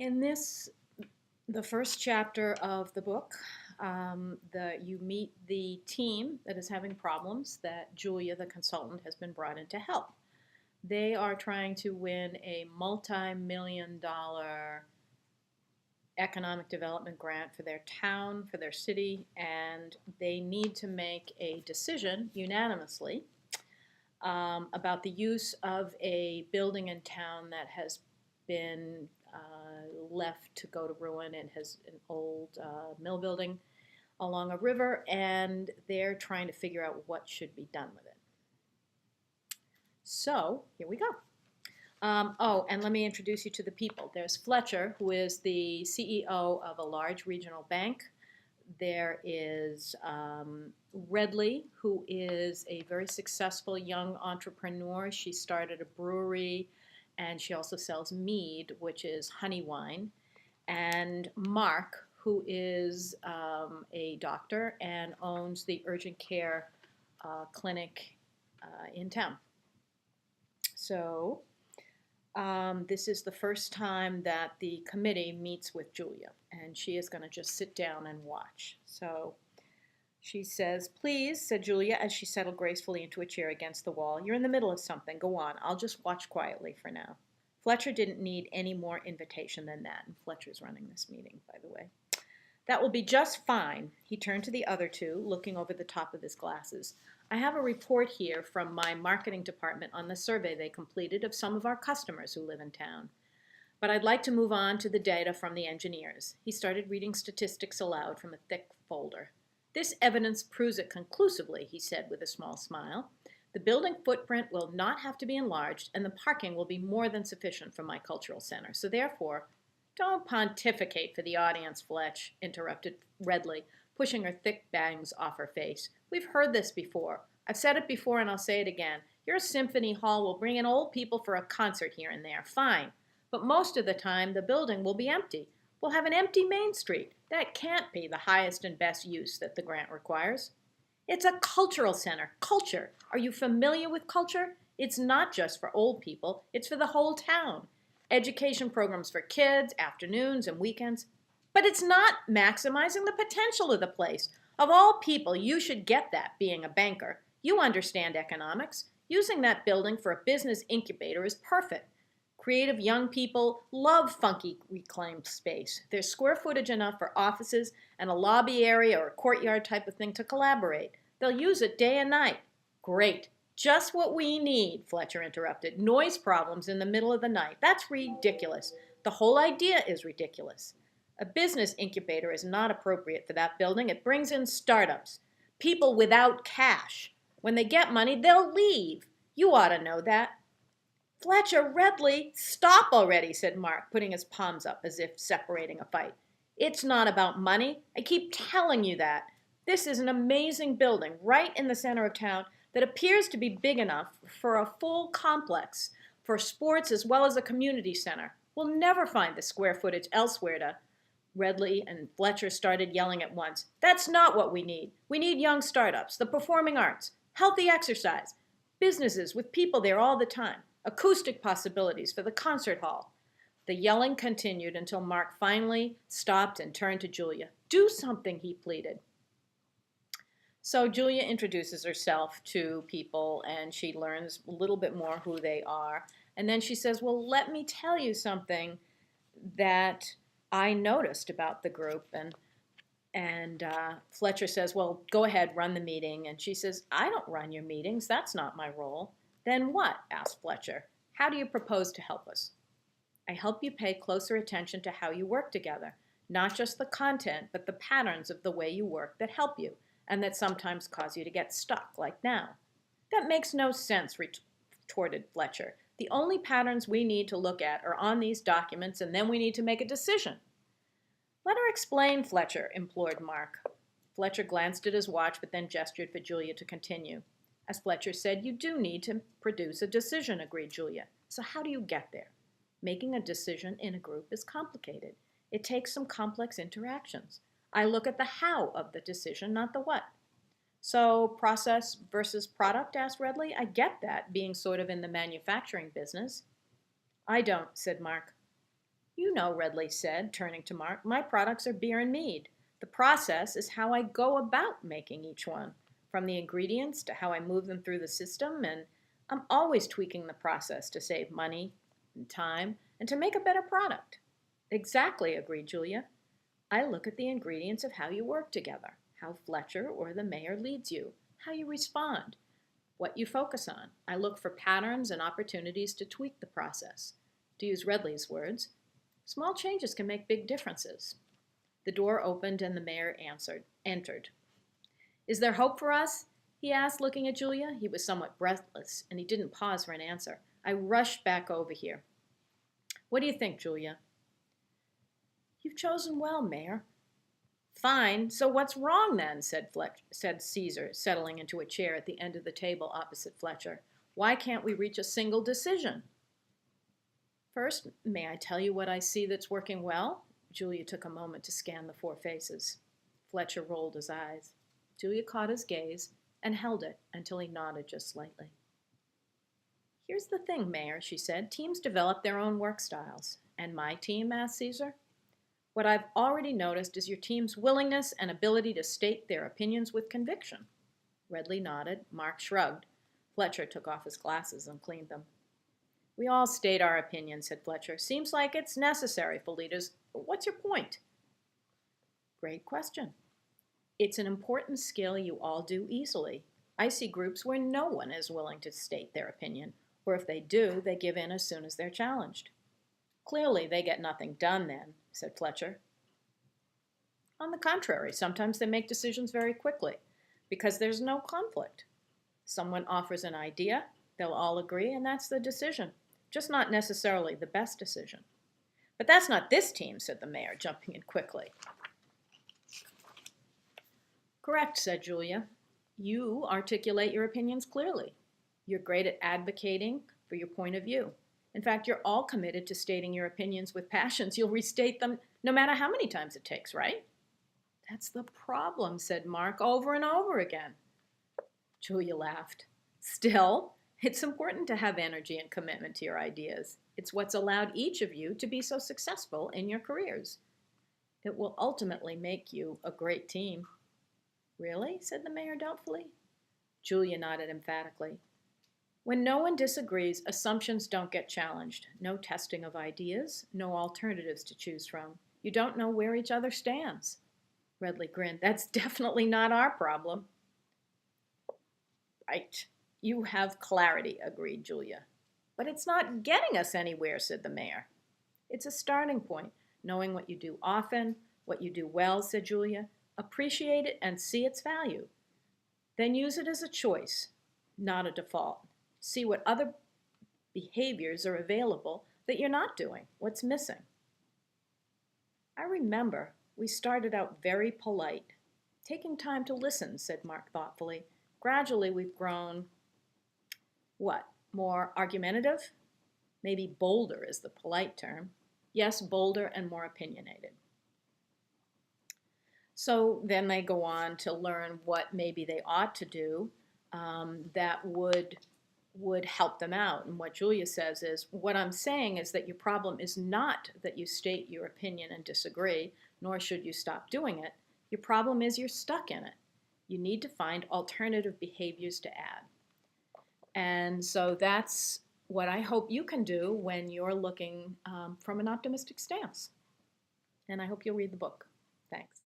In the first chapter of the book, you meet the team that is having problems that Julia, the consultant, has been brought in to help. They are trying to win a multi-million-dollar economic development grant for their town, for their city, and they need to make a decision unanimously about the use of a building in town that has been left to go to ruin and has an old mill building along a river, and they're trying to figure out what should be done with it. So here we go. Oh, and let me introduce you to the people. There's Fletcher, who is the CEO of a large regional bank. There is Redley, who is a very successful young entrepreneur. She started a brewery, and she also sells mead, which is honey wine. And Mark, who is a doctor and owns the urgent care clinic in town. So this is the first time that the committee meets with Julia, and she is going to just sit down and watch. So she says, "Please," said Julia as she settled gracefully into a chair against the wall. "You're in the middle of something. Go on. I'll just watch quietly for now." Fletcher didn't need any more invitation than that, and Fletcher's running this meeting, by the way. "That will be just fine." He turned to the other two, looking over the top of his glasses. "I have a report here from my marketing department on the survey they completed of some of our customers who live in town. But I'd like to move on to the data from the engineers." He started reading statistics aloud from a thick folder. "This evidence proves it conclusively," he said with a small smile. "The building footprint will not have to be enlarged, and the parking will be more than sufficient for my cultural center. So therefore—" "Don't pontificate for the audience, Fletch," interrupted Redley, pushing her thick bangs off her face. "We've heard this before. I've said it before and I'll say it again. Your symphony hall will bring in old people for a concert here and there. Fine. But most of the time, the building will be empty. We'll have an empty Main Street. That can't be the highest and best use that the grant requires. It's a cultural center. Culture. Are you familiar with culture? It's not just for old people. It's for the whole town. Education programs for kids, afternoons and weekends. But it's not maximizing the potential of the place. Of all people, you should get that, being a banker. You understand economics. Using that building for a business incubator is perfect. Creative young people love funky reclaimed space. There's square footage enough for offices and a lobby area or a courtyard type of thing to collaborate. They'll use it day and night." "Great. Just what we need," Fletcher interrupted. "Noise problems in the middle of the night. That's ridiculous. The whole idea is ridiculous. A business incubator is not appropriate for that building. It brings in startups. People without cash. When they get money, they'll leave. You ought to know that." "Fletcher, Redley, stop already," said Mark, putting his palms up as if separating a fight. "It's not about money. I keep telling you that. This is an amazing building right in the center of town that appears to be big enough for a full complex for sports as well as a community center. We'll never find the square footage elsewhere to—" Redley and Fletcher started yelling at once. "That's not what we need. We need young startups, the performing arts, healthy exercise, businesses with people there all the time, acoustic possibilities for the concert hall." The yelling continued until Mark finally stopped and turned to Julia. "Do something," he pleaded. So Julia introduces herself to people, and she learns a little bit more who they are. And then she says, "Well, let me tell you something that I noticed about the group." And Fletcher says, "Well, go ahead, run the meeting." And she says, "I don't run your meetings. That's not my role." "Then what?" asked Fletcher. "How do you propose to help us?" "I help you pay closer attention to how you work together. Not just the content, but the patterns of the way you work that help you, and that sometimes cause you to get stuck, like now." "That makes no sense," retorted Fletcher. "The only patterns we need to look at are on these documents, and then we need to make a decision." "Let her explain, Fletcher," implored Mark. Fletcher glanced at his watch, but then gestured for Julia to continue. "As Fletcher said, you do need to produce a decision," agreed Julia. "So how do you get there? Making a decision in a group is complicated. It takes some complex interactions. I look at the how of the decision, not the what." "So process versus product?" asked Redley. "I get that, being sort of in the manufacturing business." "I don't," said Mark. You know, Redley said, turning to Mark, my products are beer and mead. The process is how I go about making each one, from the ingredients to how I move them through the system, and I'm always tweaking the process to save money and time and to make a better product. Exactly, agreed Julia. I look at the ingredients of how you work together, how Fletcher or the mayor leads you, how you respond, what you focus on. I look for patterns and opportunities to tweak the process. To use Redley's words, small changes can make big differences. The door opened and the mayor entered. Is there hope for us? He asked, looking at Julia. He was somewhat breathless, and he didn't pause for an answer. I rushed back over here. What do you think, Julia? You've chosen well, Mayor. Fine, so what's wrong then, said Caesar, settling into a chair at the end of the table opposite Fletcher. Why can't we reach a single decision? First, may I tell you what I see that's working well? Julia took a moment to scan the four faces. Fletcher rolled his eyes. Julia caught his gaze and held it until he nodded just slightly. Here's the thing, Mayor, she said. Teams develop their own work styles. And my team? Asked Caesar. What I've already noticed is your team's willingness and ability to state their opinions with conviction. Redley nodded. Mark shrugged. Fletcher took off his glasses and cleaned them. We all state our opinions, said Fletcher. Seems like it's necessary for leaders. What's your point? Great question. It's an important skill you all do easily. I see groups where no one is willing to state their opinion, or if they do, they give in as soon as they're challenged. Clearly, they get nothing done then, said Fletcher. On the contrary, sometimes they make decisions very quickly, because there's no conflict. Someone offers an idea, they'll all agree, and that's the decision. Just not necessarily the best decision. But that's not this team, said the mayor, jumping in quickly. Correct, said Julia. You articulate your opinions clearly. You're great at advocating for your point of view. In fact, you're all committed to stating your opinions with passions. You'll restate them no matter how many times it takes, right? That's the problem, said Mark, over and over again. Julia laughed. Still, it's important to have energy and commitment to your ideas. It's what's allowed each of you to be so successful in your careers. It will ultimately make you a great team. Really? Said the mayor doubtfully. Julia nodded emphatically. When no one disagrees, assumptions don't get challenged. No testing of ideas, no alternatives to choose from. You don't know where each other stands. Redley grinned. That's definitely not our problem. Right. You have clarity, agreed Julia. But it's not getting us anywhere, said the mayor. It's a starting point. Knowing what you do often, what you do well, said Julia. Appreciate it and see its value. Then use it as a choice, not a default. See what other behaviors are available that you're not doing, what's missing. I remember we started out very polite, taking time to listen, said Mark thoughtfully. Gradually we've grown, more argumentative? Maybe bolder is the polite term. Yes, bolder and more opinionated. So then they go on to learn what maybe they ought to do that would help them out. And what Julia says is, what I'm saying is that your problem is not that you state your opinion and disagree, nor should you stop doing it. Your problem is you're stuck in it. You need to find alternative behaviors to add. And so that's what I hope you can do when you're looking from an optimistic stance. And I hope you'll read the book. Thanks.